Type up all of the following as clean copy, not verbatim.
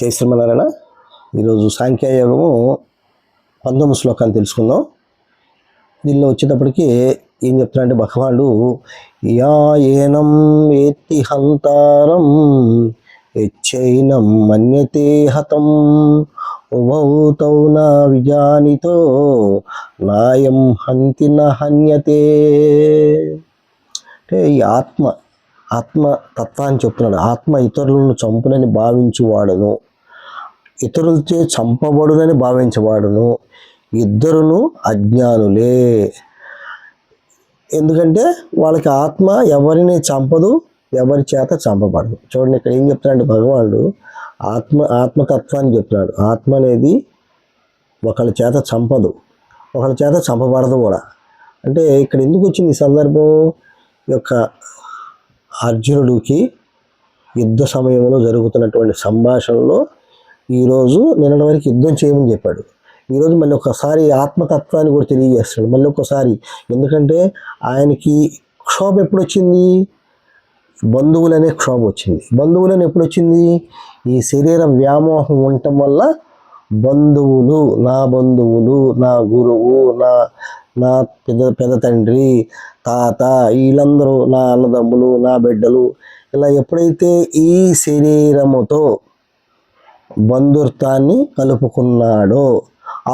జై శ్రీమన్నారాయణ. ఈరోజు సాంఖ్యయోగము 19 శ్లోకాన్ని తెలుసుకుందాం. దీనిలో వచ్చేటప్పటికి ఏం చెప్తున్నారంటే భగవానుడు యా ఏనం వేత్తి హంతారం యచ్చైనం మన్యతే హతం ఉభౌ తౌ న విజానితో నాయం హంతి న హన్యతే. అంటే ఈ ఆత్మతత్వాన్ని చెప్తున్నాడు. ఆత్మ ఇతరులను చంపునని భావించువాడును, ఇతరులచే చంపబడునని భావించవాడును ఇద్దరును అజ్ఞానులే. ఎందుకంటే వాళ్ళకి ఆత్మ ఎవరిని చంపదు, ఎవరి చేత చంపబడదు. చూడండి ఇక్కడ ఏం చెప్తున్నాడు భగవానుడు, ఆత్మతత్వాన్ని చెప్తున్నాడు. ఆత్మ అనేది ఒకళ్ళ చేత చంపదు, ఒకళ్ళ చేత చంపబడదు కూడా. అంటే ఇక్కడ ఎందుకు వచ్చింది ఈ సందర్భం? ఈ యొక్క అర్జునుడికి యుద్ధ సమయంలో జరుగుతున్నటువంటి సంభాషణలో ఈరోజు నిన్నటి వరకు యుద్ధం చేయమని చెప్పాడు. ఈరోజు మళ్ళీ ఒకసారి ఆత్మతత్వాన్ని కూడా తెలియజేస్తాడు మళ్ళీ ఒకసారి. ఎందుకంటే ఆయనకి క్షోభ ఎప్పుడు వచ్చింది? బంధువులనే క్షోభ వచ్చింది. బంధువులని ఎప్పుడు వచ్చింది? ఈ శరీర వ్యామోహం ఉండటం వల్ల బంధువులు, నా గురువు, నా పెద్ద తండ్రి, తాత, వీళ్ళందరూ నా అన్నదమ్ములు, నా బిడ్డలు, ఇలా ఎప్పుడైతే ఈ శరీరముతో బంధుత్వాన్ని కలుపుకున్నాడో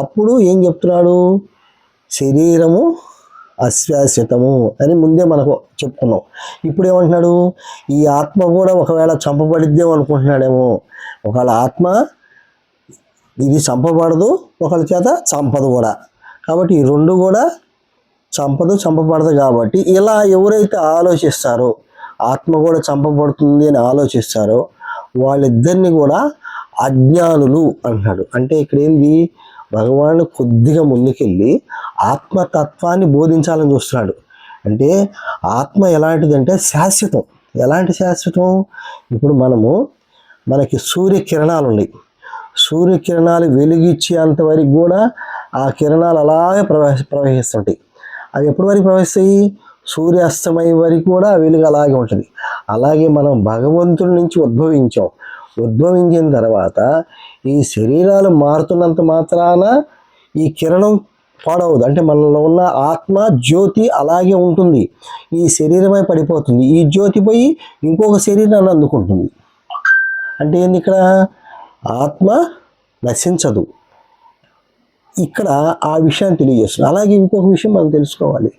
అప్పుడు ఏం చెప్తున్నాడు? శరీరము అశాశ్వతము అని ముందే మనకు చెప్పుకున్నాం. ఇప్పుడు ఏమంటున్నాడు? ఈ ఆత్మ కూడా ఒకవేళ చంపబడిద్దేమో అనుకుంటున్నాడేమో. ఒకవేళ ఆత్మ ఇది చంపబడదు, ఒకళ్ళ చేత చంపదు కూడా. కాబట్టి ఈ రెండు కూడా చంపబడదు. కాబట్టి ఇలా ఎవరైతే ఆలోచిస్తారో, ఆత్మ కూడా చంపబడుతుంది అని ఆలోచిస్తారో వాళ్ళిద్దరిని కూడా అజ్ఞానులు అంటున్నాడు. అంటే ఇక్కడ ఏంది? భగవానుడు కొద్దిగా ముందుకెళ్ళి ఆత్మతత్వాన్ని బోధించాలని చూస్తున్నాడు. అంటే ఆత్మ ఎలాంటిదంటే శాశ్వతం. ఎలాంటి శాశ్వతం? ఇప్పుడు మనకి సూర్యకిరణాలు ఉన్నాయి. సూర్యకిరణాలు వెలుగిచ్చేంత వరకు కూడా ఆ కిరణాలు అలాగే ప్రవహిస్తుంటాయి. అవి ఎప్పటి వరకు ప్రవహిస్తాయి? సూర్యాస్తమయం వరకు కూడా వెలుగు అలాగే ఉంటుంది. అలాగే మనం భగవంతుడి నుంచి ఉద్భవించిన తర్వాత ఈ శరీరాలు మారుతున్నంత మాత్రాన ఈ కిరణం పాడవదు. అంటే మనలో ఉన్న ఆత్మ జ్యోతి అలాగే ఉంటుంది. ఈ శరీరమై పడిపోతుంది. ఈ జ్యోతి పోయి ఇంకొక శరీరాన్ని అందుకుంటుంది. అంటే ఏంది? ఇక్కడ ఆత్మ నశించదు. ఇక్కడ ఆ విషయాన్ని తెలియజేస్తుంది. అలాగే ఇంకొక విషయం మనం తెలుసుకోవాలి.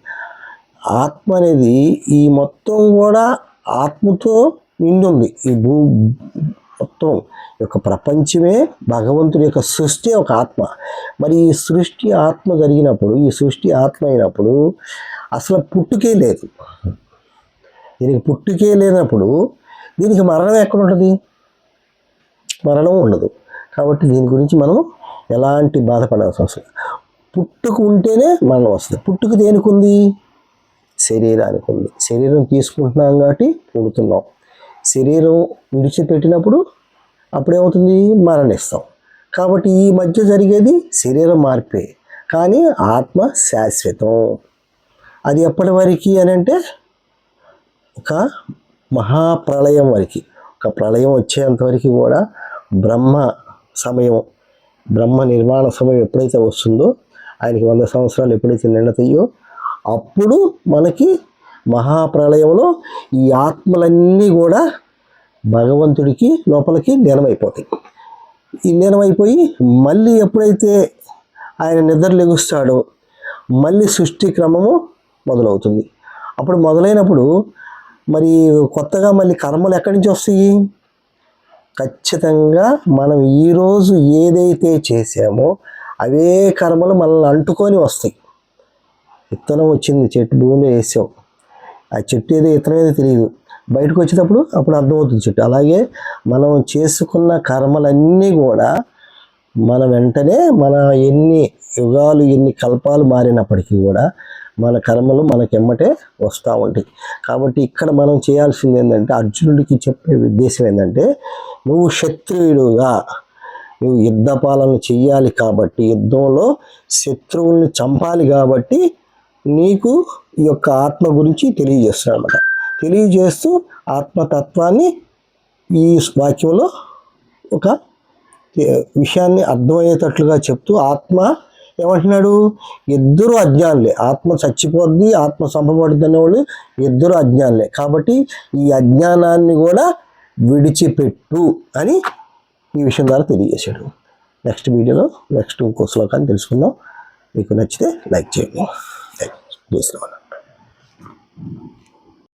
ఆత్మ అనేది ఈ మొత్తం కూడా ఆత్మతో నిండుంది. ఈ మొత్తం యొక్క ప్రపంచమే భగవంతుడి యొక్క సృష్టి ఒక ఆత్మ. మరి ఈ సృష్టి ఆత్మ జరిగినప్పుడు, ఈ సృష్టి ఆత్మ అయినప్పుడు అసలు పుట్టుకే లేదు. దీనికి పుట్టుకే లేనప్పుడు దీనికి మరణం ఎక్కడ ఉంటుంది? మరణం ఉండదు. కాబట్టి దీని గురించి మనం ఎలాంటి బాధపడాల్సిన అవసరం. పుట్టుకు ఉంటేనే మరణం వస్తుంది. పుట్టుక దేనికి ఉంది? శరీరానికి ఉంది. శరీరం తీసుకుంటున్నాం కాబట్టి పుడుతున్నాం. శరీరం విడిచిపెట్టినప్పుడు అప్పుడేమవుతుంది? మరణిస్తాం. కాబట్టి ఈ మధ్య జరిగేది శరీరం మార్పే, కానీ ఆత్మ శాశ్వతం. అది ఎప్పటి వరకు అని అంటే ఒక మహాప్రళయం వరకు. ఒక ప్రళయం వచ్చేంతవరకు కూడా బ్రహ్మ నిర్మాణ సమయం ఎప్పుడైతే వస్తుందో, ఆయనకి 100 సంవత్సరాలు ఎప్పుడైతే నిండుతాయో అప్పుడు మనకి మహాప్రళయంలో ఈ ఆత్మలన్నీ కూడా భగవంతుడికి లోపలికి లీనమైపోతాయి. ఈ లీనమైపోయి మళ్ళీ ఎప్పుడైతే ఆయన నిద్ర లెగుస్తాడో మళ్ళీ సృష్టి క్రమము మొదలవుతుంది. అప్పుడు మొదలైనప్పుడు మరి కొత్తగా మళ్ళీ కర్మలు ఎక్కడి నుంచి వస్తాయి? ఖచ్చితంగా మనం ఈరోజు ఏదైతే చేసామో అవే కర్మలు మనల్ని అంటుకొని వస్తాయి. విత్తనం వచ్చింది, చెట్టు భూమిలో వేసాం, ఆ చెట్టు ఏదో విత్తనం ఏదో తెలియదు, బయటకు వచ్చేటప్పుడు అప్పుడు అర్థమవుతుంది చెట్టు. అలాగే మనం చేసుకున్న కర్మలన్నీ కూడా మన వెంటనే ఎన్ని యుగాలు ఎన్ని కల్పాలు మారినప్పటికీ కూడా మన కర్మలు మనకెమ్మటే వస్తూ ఉంటాయి. కాబట్టి ఇక్కడ మనం చేయాల్సింది ఏంటంటే, అర్జునుడికి చెప్పే ఉద్దేశం ఏంటంటే, నువ్వు క్షత్రియుడుగా నువ్వు యుద్ధ పాలన చెయ్యాలి కాబట్టి, యుద్ధంలో శత్రువుల్ని చంపాలి కాబట్టి నీకు ఈ యొక్క ఆత్మ గురించి తెలియజేస్తున్నాడు అన్నమాట. తెలియజేస్తూ ఆత్మతత్వాన్ని ఈ వాక్యంలో ఒక విషయాన్ని అర్థమయ్యేటట్లుగా చెప్తూ ఆత్మ ఏమంటున్నాడు, ఇద్దరు అజ్ఞానులే, ఆత్మ చచ్చిపోద్ది, ఆత్మ చంపబడుద్ది అనేవాళ్ళు ఇద్దరు అజ్ఞానులే, కాబట్టి ఈ అజ్ఞానాన్ని కూడా విడిచిపెట్టు అని ఈ విషయం ద్వారా తెలియజేశాడు. నెక్స్ట్ వీడియోలో నెక్స్ట్ ఇంకో శ్లోకాన్ని తెలుసుకుందాం. మీకు నచ్చితే లైక్ చేయండి. జై శ్రీరామ్.